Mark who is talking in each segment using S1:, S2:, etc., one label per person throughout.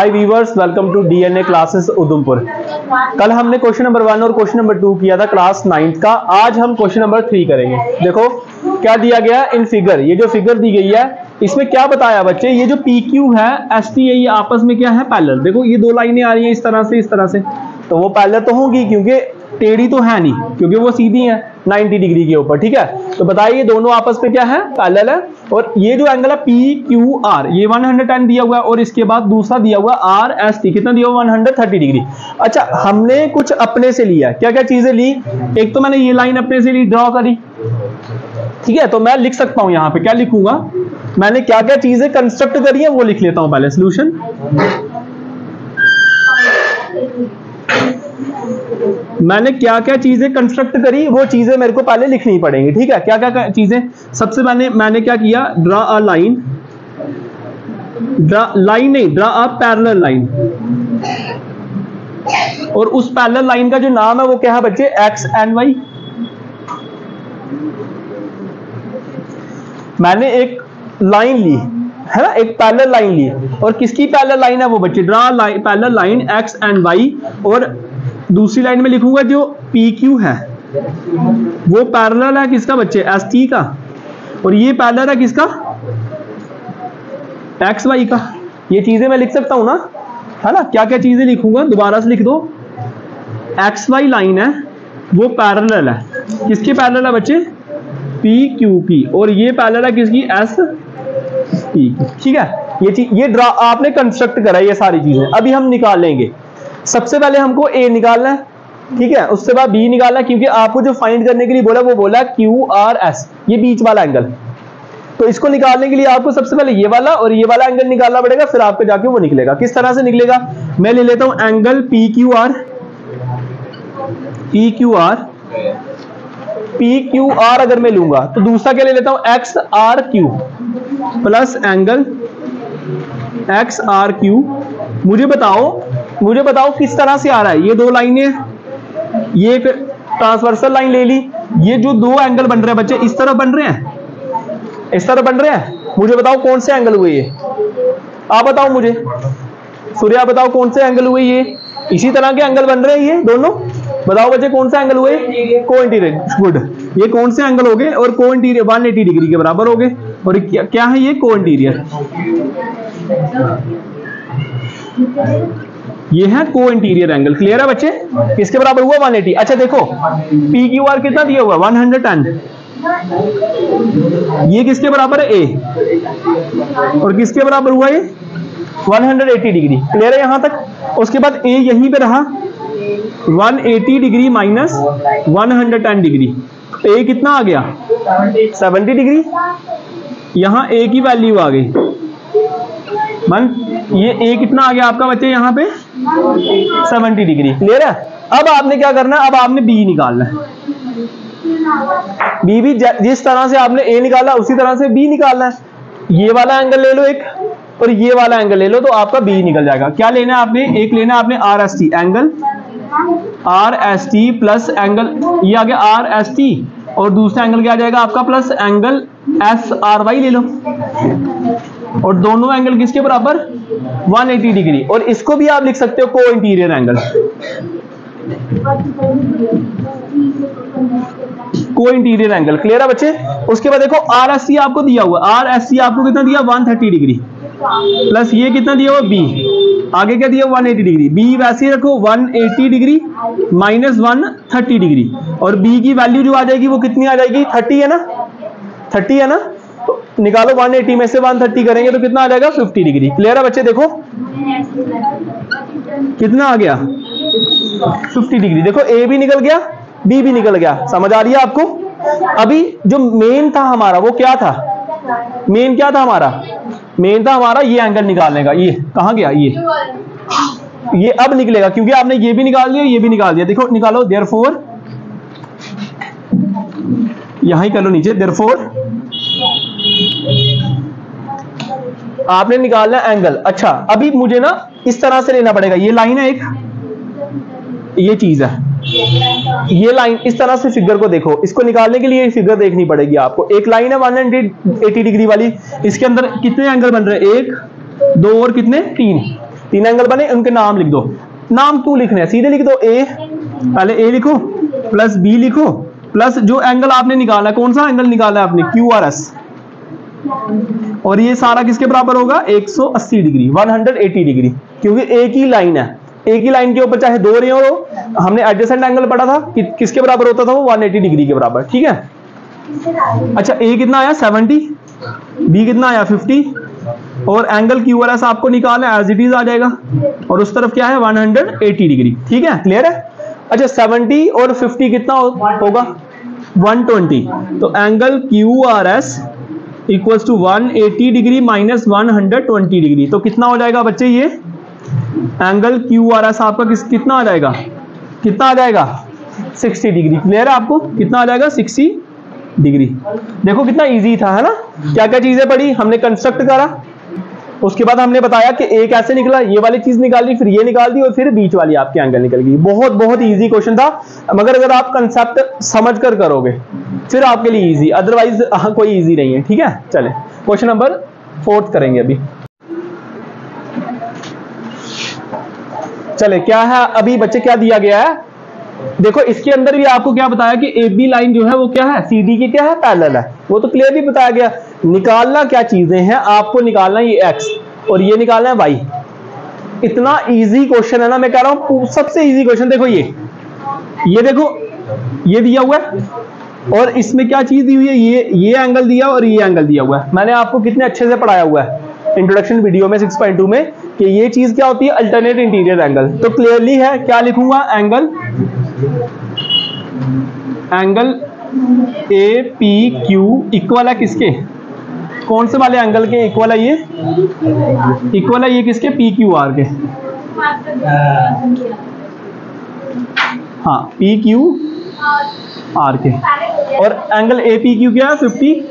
S1: Hi viewers, welcome to DNA classes Udhampur. कल हमने question number 1 और क्वेश्चन नंबर 2 किया था क्लास 9th का। आज हम क्वेश्चन नंबर 3 करेंगे। देखो क्या दिया गया इन फिगर, ये जो फिगर दी गई है इसमें क्या बताया बच्चे, ये जो PQ है ST है ये आपस में क्या है पैरेलल। देखो ये दो लाइनें आ रही हैं इस तरह से, तो वो पैरेलल तो होंगी क्योंकि टेढ़ी तो है नहीं, क्योंकि वो सीधी है 90 डिग्री के ऊपर। ठीक है, तो बताइए दोनों आपस में क्या है पैरेलल है। और ये जो एंगल है PQR ये 110 दिया हुआ है और इसके बाद दूसरा दिया हुआ RST कितना दिया हुआ 130 डिग्री। अच्छा, हमने कुछ अपने से लिया, क्या क्या चीजें ली। एक तो मैंने ये लाइन अपने से ली, ड्रॉ करी। ठीक है, तो मैं लिख सकता हूं यहां पे, क्या लिखूंगा, मैंने क्या क्या चीजें कंस्ट्रक्ट करी है वो लिख लेता हूं पहले। सोल्यूशन मैंने क्या क्या चीजें कंस्ट्रक्ट करी वो चीजें मेरे को पहले लिखनी पड़ेंगी। ठीक है, क्या क्या चीजें। सबसे मैंने क्या किया, draw a line, draw a parallel line. और उस पैरेलल लाइन का जो नाम है वो क्या है बच्चे, एक्स एंड वाई। मैंने एक लाइन ली है ना, एक पैरेलल लाइन ली, और किसकी पैरेलल लाइन है वो बच्चे, draw parallel line X and Y. और दूसरी लाइन में लिखूंगा जो PQ है वो पैरेलल है किसका बच्चे, ST का, और ये पैरेलल है किसका, XY का। ये चीजें मैं लिख सकता हूं ना, है ना। क्या क्या चीजें लिखूंगा दोबारा से लिख दो। XY लाइन है वो पैरेलल है, किसके पैरेलल है बच्चे, PQ की, और ये पैरेलल है किसकी, ST की। ठीक है, ये ड्रा आपने कंस्ट्रक्ट करा ये सारी चीजें। अभी हम निकाल लेंगे। सबसे पहले हमको A निकालना है, ठीक है, उसके बाद B निकालना है, क्योंकि आपको जो फाइंड करने के लिए बोला वो बोला QRS, ये बीच वाला एंगल। तो इसको निकालने के लिए आपको सबसे पहले ये वाला और ये वाला एंगल निकालना पड़ेगा, फिर आपको जाके वो निकलेगा। किस तरह से निकलेगा, मैं ले लेता हूं एंगल PQR अगर मैं लूंगा तो दूसरा क्या ले लेता हूं XRQ प्लस एंगल XRQ। मुझे बताओ किस तरह से आ रहा है। ये दो लाइनें, ये एक ट्रांसवर्सल लाइन ले ली, ये जो दो एंगल बन रहे हैं बच्चे इस तरह बन रहे हैं, इस तरह बन रहे हैं। मुझे बताओ कौन से एंगल हुए ये, आप बताओ मुझे, सूर्या बताओ कौन से एंगल हुए ये, इसी तरह के एंगल बन रहे हैं ये दोनों। बताओ बच्चे कौन सा एंगल हुए, को इंटीरियर। गुड, ये कौन से एंगल हो गए, और को इंटीरियर 180 डिग्री के बराबर हो गए। और क्या है ये, को इंटीरियर, ये है को इंटीरियर एंगल। क्लियर है बच्चे, किसके बराबर हुआ 180। अच्छा देखो PQR कितना दिया हुआ 110, ये किसके बराबर है A, और किसके बराबर हुआ ये 180 डिग्री। क्लियर है यहां तक। उसके बाद A यहीं पे रहा 180 डिग्री माइनस 110 डिग्री, तो A कितना आ गया 70 डिग्री। यहां A की वैल्यू आ गई ये A कितना आ गया आपका बच्चे यहाँ पे 70 डिग्री। क्लियर है। अब आपने क्या करना है, अब आपने B निकालना है। B भी जिस तरह से आपने A निकाला उसी तरह से B निकालना है। ये वाला एंगल ले लो एक, और ये वाला एंगल ले लो, तो आपका B निकल जाएगा। क्या लेना है आपने, एक लेना है आपने RST angle, RST plus angle, ये आ गया RST, और दूसरा एंगल क्या आ जाएगा आपका प्लस एंगल SRY ले लो, और दोनों एंगल किसके बराबर 180 डिग्री। और इसको भी आप लिख सकते हो को इंटीरियर एंगल, को इंटीरियर एंगल। क्लियर है बच्चे। उसके बाद देखो RST आपको दिया हुआ, RST आपको कितना दिया 130 डिग्री, प्लस ये कितना दिया हुआ B, आगे क्या दिया 180 डिग्री। B वैसे ही रखो 180 डिग्री माइनस 130 डिग्री, और B की वैल्यू जो आ जाएगी वो कितनी आ जाएगी 30 है ना, 30 है ना। तो निकालो 180 में से 130 करेंगे तो कितना आ जाएगा 50 डिग्री। क्लियर है बच्चे। देखो कितना आ गया 50 डिग्री। देखो A भी निकल गया, B भी निकल गया। समझ आ रही है आपको। अभी जो मेन था हमारा वो क्या था, मेन क्या था हमारा, मेन था हमारा ये एंगल निकालने का। ये कहां गया, ये अब निकलेगा क्योंकि आपने ये भी निकाल दिया ये भी निकाल दिया। देखो निकालो, देयरफॉर यहां ही कर लो नीचे, देयरफॉर आपने निकालना एंगल। अच्छा अभी मुझे ना इस तरह से लेना पड़ेगा, ये लाइन है एक, ये चीज है, ये लाइन इस तरह से फिगर को देखो। इसको निकालने के लिए फिगर देखनी पड़ेगी आपको। एक लाइन है 180 डिग्री वाली, इसके अंदर कितने एंगल बन रहे हैं, 1 2 और कितने 3। 3 एंगल बने, उनके नाम लिख दो। नाम क्यों लिखने हैं, सीधे लिख दो। ए, पहले ए लिखो, प्लस बी लिखो, प्लस जो एंगल आपने निकाला है, कौन सा एंगल निकाला है आपने, क्यू आर एस, और ये सारा किसके बराबर होगा, 180 डिग्री, 180 डिग्री, क्योंकि एक ही लाइन है। एक ही लाइन के ऊपर चाहे दो रे हो, हमने एडजेसेंट एंगल पढ़ा था कि किसके बराबर होता था वो, 180 डिग्री के बराबर, ठीक है। अच्छा, ए कितना आया 70, बी कितना आया 50, और एंगल क्यू आर एस आपको निकालना है, एज इट इज आ जाएगा, और उस तरफ क्या है 180 डिग्री, ठीक है, क्लियर है। अच्छा, 70 और 50 कितना होगा, 120, तो angle Q R S equals to 180 degree minus 120 degree, तो कितना हो जाएगा बच्चे, ये एंगल क्यू आर एस आपका कितना आ जाएगा, कितना आ जाएगा 60 डिग्री। क्लियर है आपको, कितना आ जाएगा 60 डिग्री। देखो कितना इजी था, है ना। क्या क्या चीजें पढ़ी हमने, कंस्ट्रक्ट करा, उसके बाद हमने बताया कि ए कैसे निकला, ये वाली चीज निकाली, फिर ये निकाल दी, और फिर बीच वाली आपकी एंगल निकल गई। बहुत बहुत इजी क्वेश्चन था, मगर अगर आप कंसेप्ट समझ कर करोगे फिर आपके लिए इजी, अदरवाइज कोई इजी नहीं है, ठीक है। चले क्वेश्चन नंबर 4 करेंगे अभी। चले, क्या है अभी बच्चे, क्या दिया गया है, देखो इसके अंदर भी आपको क्या बताया कि ए बी लाइन जो है वो क्या है, सी डी की क्या है, पैरेलल है, वो तो क्लियरली बताया गया। निकालना क्या चीजें हैं आपको, निकालना ये एक्स और ये निकालना है वाई। इतना इजी क्वेश्चन है ना, मैं कह रहा हूं सबसे इजी क्वेश्चन। देखो ये देखो, ये दिया हुआ है, और इसमें क्या चीज दी हुई है, ये एंगल दिया और ये एंगल दिया हुआ है। मैंने आपको कितने अच्छे से पढ़ाया हुआ है इंट्रोडक्शन वीडियो में 6.2 में कि ये चीज क्या होती है, अल्टरनेट इंटीरियर एंगल। तो क्लियरली है, क्या लिखूंगा, angle A P Q equal है किसके, कौन से वाले एंगल के इक्वल है, ये इक्वल है ये किसके, पी क्यू आर के। हाँ, पी क्यू आर के, और एंगल ए पी क्यू क्या है 50,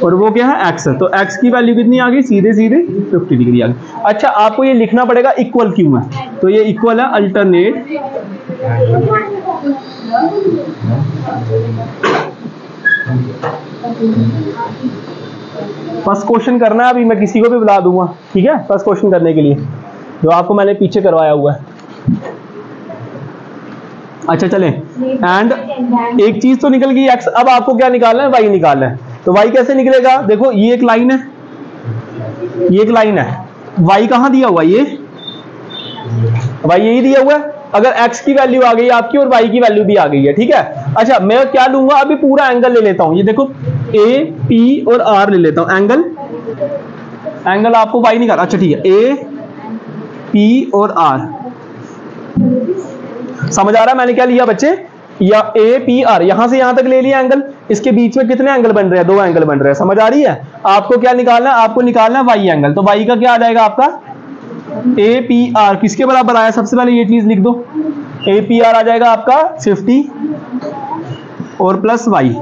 S1: और वो क्या है एक्स, तो एक्स की वैल्यू कितनी आ गई, सीधे सीधे 50 डिग्री आ गई। अच्छा, आपको ये लिखना पड़ेगा इक्वल क्यों है, तो ये इक्वल है अल्टरनेट फर्स्ट क्वेश्चन करना है। अभी मैं किसी को भी बुला दूंगा, ठीक है, फर्स्ट क्वेश्चन करने के लिए, जो आपको मैंने पीछे करवाया हुआ है। अच्छा चलें, एंड एक चीज तो निकल गई एक्स, अब आपको क्या निकालना है, वाई निकालना है। तो वाई कैसे निकलेगा, देखो ये एक लाइन है, ये एक लाइन है, वाई कहां दिया हुआ, ये वाई यही दिया हुआ है। अगर एक्स की वैल्यू आ गई आपकी और वाई की वैल्यू भी आ गई है, ठीक है। अच्छा, मैं क्या लूंगा, अभी पूरा एंगल ले लेता हूं, ये देखो ए पी और आर ले लेता हूं, एंगल आपको वाई निकाल, अच्छा ठीक है, ए पी और आर, समझ आ रहा है मैंने क्या लिया बच्चे, या ए पी आर, यहां से यहां तक ले लिया एंगल, इसके बीच में कितने एंगल बन रहे हैं, 2 एंगल बन रहे हैं, समझ आ रही है। आपको क्या निकालना है, आपको निकालना है वाई एंगल, तो वाई का क्या आ जाएगा आपका, ए पी आर किसके बराबर आया, सबसे पहले ये चीज लिख दो, ए पी आर आ जाएगा आपका 50 और plus Y.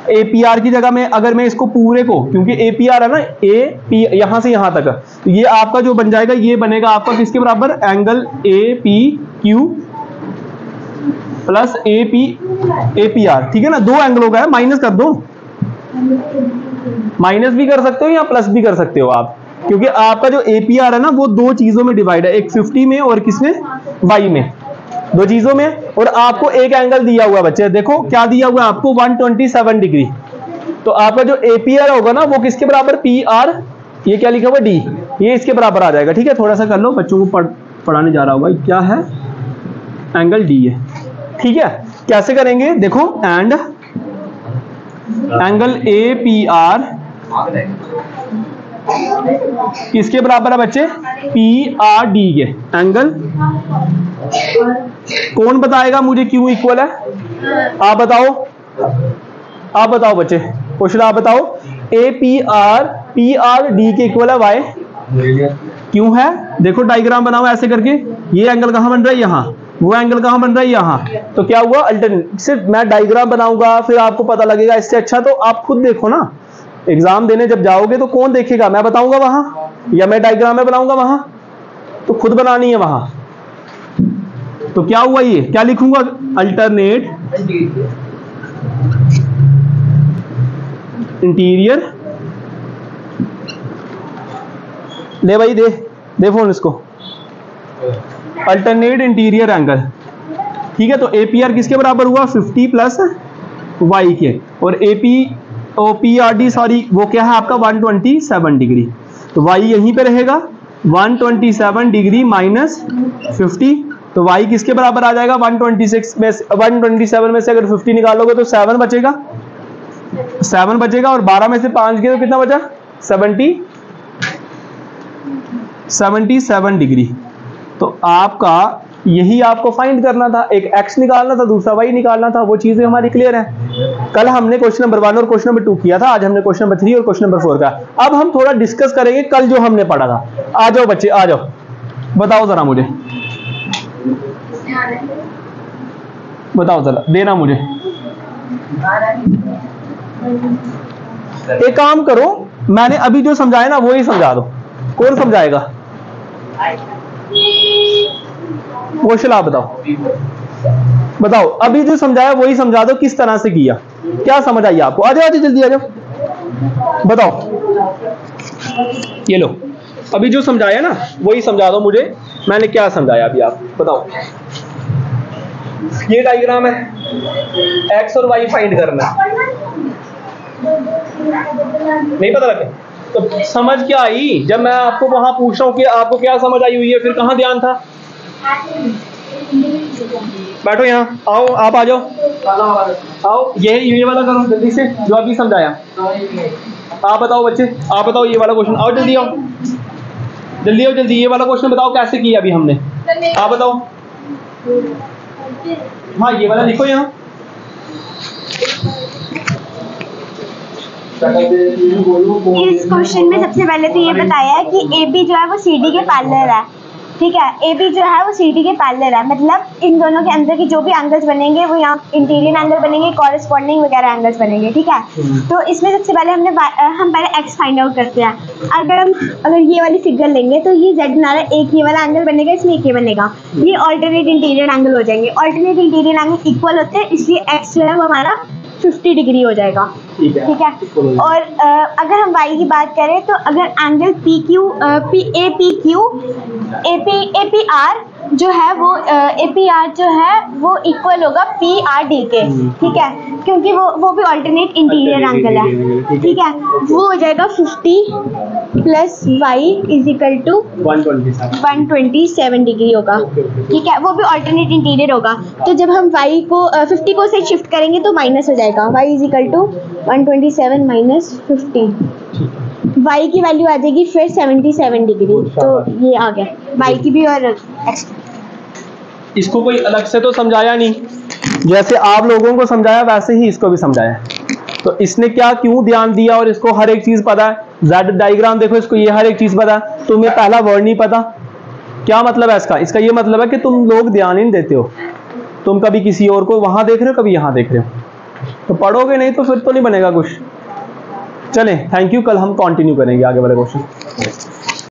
S1: A P R की जगह में अगर मैं इसको पूरे को, क्योंकि ए पी आर है ना, ए पी यहां से यहां तक, तो ये आपका जो बन जाएगा, ये बनेगा आपका किसके बराबर, angle A P Q plus A P are, ठीक है ना। 2 एंगल हो गया, माइनस कर दो, माइनस भी कर सकते हो या प्लस भी कर सकते हो आप, क्योंकि आपका जो ए पी आर है ना, वो 2 चीजों में डिवाइड है, एक 50 में और किसमें, वाई में, 2 चीजों में। और आपको एक एंगल दिया हुआ है बच्चे, देखो क्या दिया हुआ है आपको, 127 डिग्री। तो आपका जो ए पी आर होगा ना, वो किसके बराबर, पी आर, ये क्या लिखा हुआ डी, ये इसके बराबर आ जाएगा, ठीक है। थोड़ा सा कर लो, बच्चों को पढ़ाने जा रहा होगा, क्या है, एंगल डी है, ठीक है। कैसे करेंगे, देखो and angle A P are किसके बराबर है बच्चे, पी आर डी के, एंगल कौन बताएगा मुझे क्यों इक्वल है, आप बताओ बच्चे, क्वेश्चन आप बताओ। ए पी आर डी के इक्वल है वाई, क्यों है, देखो डायग्राम बनाओ ऐसे करके, ये एंगल कहां बन रहा है, यहां, वो एंगल कहां बन रहा है, यहां, तो क्या हुआ अल्टरनेट। सिर्फ मैं डायग्राम बनाऊंगा फिर आपको पता लगेगा, इससे अच्छा तो आप खुद देखो ना, एग्जाम देने जब जाओगे तो कौन देखेगा, मैं बताऊंगा वहां या मैं डायग्राम में बनाऊंगा वहां, तो खुद बनानी है वहां। तो क्या हुआ, ये क्या लिखूंगा, अल्टरनेट इंटीरियर, ले भाई दे, देखो इसको, अल्टरनेट इंटीरियर एंगल, ठीक है। तो APR किसके बराबर हुआ, 50 प्लस y के, और PRD सॉरी वो क्या है आपका 127 डिग्री। तो y यहीं पे रहेगा 127 डिग्री माइनस 50, तो y किसके बराबर आ जाएगा 127 में से अगर 50 निकालोगे तो 7 बचेगा, 7 बचेगा, और 12 में से 5 गए तो कितना बचा 77 डिग्री। तो आपका यही आपको फाइंड करना था, एक x निकालना था, दूसरा y निकालना था, वो चीजें हमारी क्लियर है। कल हमने क्वेश्चन नंबर 1 और क्वेश्चन नंबर 2 किया था, आज हमने क्वेश्चन नंबर 3 और क्वेश्चन नंबर 4 का। अब हम थोड़ा डिस्कस करेंगे कल जो हमने पढ़ा था। आ जाओ बच्चे आ जाओ, बताओ जरा मुझे, बताओ जरा, देना मुझे। एक काम करो, मैंने अभी जो समझाया ना वो ही समझा दो। कौन समझाएगा? कौशल आप बताओ, अभी जो समझाया वही समझा दो, किस तरह से किया, क्या समझ आई आपको? आ जाओ जल्दी आ जाओ, बताओ। ये लो, अभी जो समझाया ना वही समझा दो मुझे, मैंने क्या समझाया अभी, आप बताओ। ये डायग्राम है, x और y फाइंड करना है, नहीं पता लगे तो समझ क्या आई? जब मैं आपको वहां पूछ रहा हूं कि आपको क्या समझ आई हुई है, फिर कहां ध्यान था? बैठो यहाँ, आओ आप आ जाओ, आओ ये वाला करो जल्दी से, जो अभी समझाया। आप बताओ बच्चे, आप बताओ ये वाला क्वेश्चन, आओ जल्दी आओ, जल्दी आओ जल्दी, ये वाला क्वेश्चन बताओ कैसे किया अभी हमने, आप बताओ। हाँ ये वाला लिखो यहाँ।
S2: इस क्वेश्चन में सबसे पहले तो ये बताया है कि AB जो है वो CD के पैरेलल है, ठीक है। AB जो है वो CD के पैरेलल है, मतलब इन दोनों के अंदर की जो भी एंगल्स बनेंगे वो यहाँ इंटीरियर एंगल बनेंगे, कॉरेस्पॉन्डिंग वगैरह एंगल्स बनेंगे, ठीक है। तो इसमें सबसे पहले हम पहले x फाइंड आउट करते हैं। अगर ये वाली फिगर लेंगे तो ये z बना रहा है, एक ये वाला एंगल बनेगा, इसमें एक ये बनेगा, ये ऑल्टरनेट इंटीरियर एंगल हो जाएंगे। ऑल्टरनेट इंटीरियर एंगल इक्वल होते हैं, इसलिए x जो है वो हमारा 50 डिग्री हो जाएगा, ठीक है। और अगर हम y की बात करें तो अगर एंगल APR जो है वो APR जो है वो इक्वल होगा PRD के, ठीक है, क्योंकि वो भी ऑल्टरनेट इंटीरियर एंगल है, ठीक है। वो हो जाएगा 50 plus y is equal to 127 degree होगा, ठीक है। वो भी ऑल्टरनेट इंटीरियर होगा, तो जब हम y को 50 को से शिफ्ट करेंगे तो माइनस हो जाएगा, y is equal to 127 minus 50, y की वैल्यू आ जाएगी फिर 77 डिग्री। तो ये आ गया y की भी और x।
S1: इसको कोई अलग से तो समझाया नहीं, जैसे आप लोगों को समझाया वैसे ही इसको भी समझाया। तो इसने क्या क्यों ध्यान दिया, और इसको हर एक चीज पता है। Z डायग्राम देखो, इसको ये हर एक चीज पता है, तुम्हें पहला वर्ड नहीं पता। क्या मतलब है इसका ये मतलब है कि तुम लोग ध्यान ही नहीं देते हो, तुम कभी किसी और को वहां देख रहे हो, कभी यहाँ देख रहे हो, तो पढ़ोगे नहीं तो फिर तो नहीं बनेगा कुछ। चलें, थैंक यू, कल हम कंटिन्यू करेंगे आगे वाले क्वेश्चन।